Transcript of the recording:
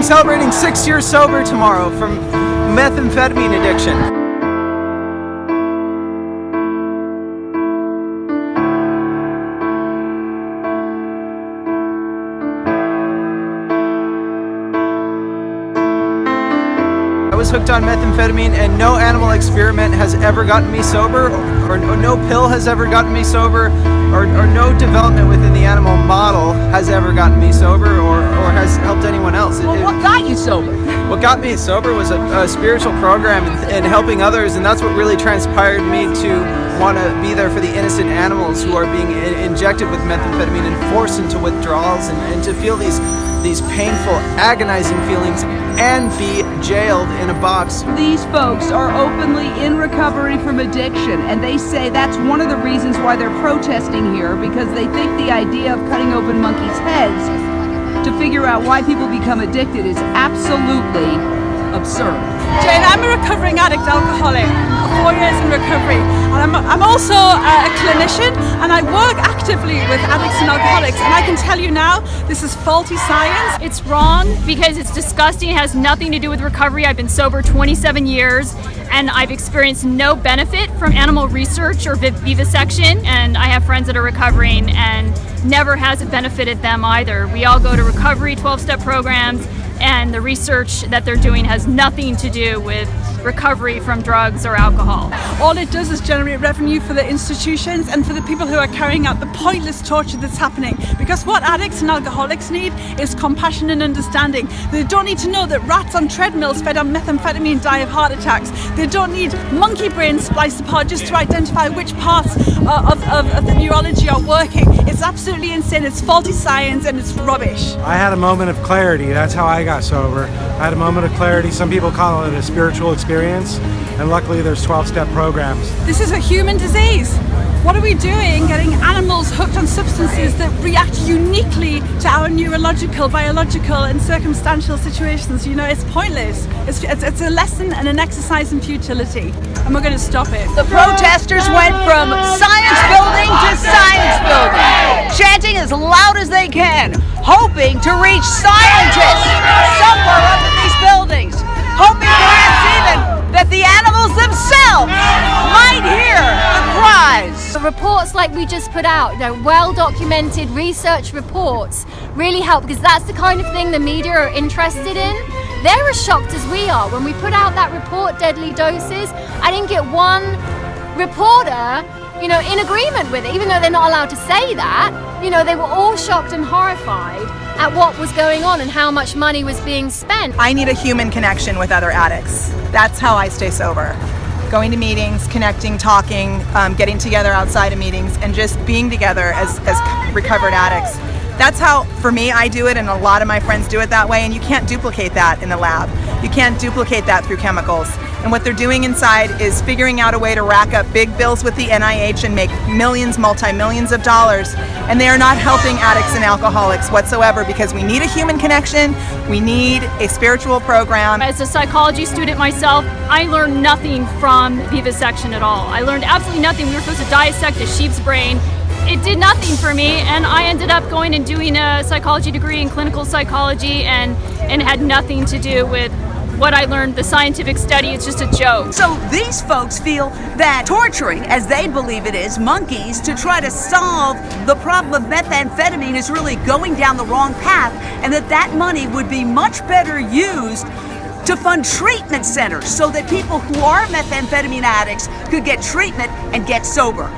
celebrating 6 years sober tomorrow from methamphetamine addiction. I was hooked on methamphetamine, and no animal experiment has ever gotten me sober, or no pill has ever gotten me sober, or no development within the animal model has ever gotten me sober, or has helped anyone else. Well, what got you sober? What got me sober was a spiritual program and helping others, and that's what really transpired me to want to be there for the innocent animals who are being injected with methamphetamine and forced into withdrawals, and to feel these painful, agonizing feelings and be jailed in a box. These folks are openly in recovery from addiction, and they say that's one of the reasons why they're protesting here, because they think the idea of cutting open monkeys' heads to figure out why people become addicted is absolutely absurd. Jane, I'm a recovering addict alcoholic, 4 years in recovery, and I'm also a clinician, and I work actively with addicts and alcoholics, and I can tell you now, this is faulty science. It's wrong because it's disgusting. It has nothing to do with recovery. I've been sober 27 years, and I've experienced no benefit from animal research or vivisection, and I have friends that are recovering, and never has it benefited them either. We all go to recovery 12-step programs, and the research that they're doing has nothing to do with recovery from drugs or alcohol. All it does is generate revenue for the institutions and for the people who are carrying out the pointless torture that's happening. Because what addicts and alcoholics need is compassion and understanding. They don't need to know that rats on treadmills fed on methamphetamine die of heart attacks. They don't need monkey brains spliced apart just to identify which parts of the neurology are working. It's absolutely insane. It's faulty science and it's rubbish. I had a moment of clarity. That's how I got sober. I had a moment of clarity. Some people call it a spiritual experience, and luckily there's 12-step programs. This is a human disease. What are we doing getting animals hooked on substances that react uniquely to our neurological, biological and circumstantial situations? You know, it's pointless. It's a lesson and an exercise in futility, and we're going to stop it. The protesters went from science building to science building, chanting as loud as they can, hoping to reach scientists somewhere up in these buildings, hoping perhaps even that the animals themselves might hear the cries. The reports like we just put out, well-documented research reports, really help, because that's the kind of thing the media are interested in. They're as shocked as we are. When we put out that report, Deadly Doses, I didn't get one reporter, in agreement with it, even though they're not allowed to say that. They were all shocked and horrified at what was going on and how much money was being spent. I need a human connection with other addicts. That's how I stay sober. Going to meetings, connecting, talking, getting together outside of meetings, and just being together as recovered addicts. That's how, for me, I do it, and a lot of my friends do it that way, and you can't duplicate that in the lab. You can't duplicate that through chemicals. And what they're doing inside is figuring out a way to rack up big bills with the NIH and make millions, multi-millions of dollars. And they are not helping addicts and alcoholics whatsoever, because we need a human connection, we need a spiritual program. As a psychology student myself, I learned nothing from vivisection at all. I learned absolutely nothing. We were supposed to dissect a sheep's brain. It did nothing for me, and I ended up going and doing a psychology degree in clinical psychology, and had nothing to do with what I learned, the scientific study. It's just a joke. So these folks feel that torturing, as they believe it is, monkeys to try to solve the problem of methamphetamine is really going down the wrong path, and that money would be much better used to fund treatment centers so that people who are methamphetamine addicts could get treatment and get sober.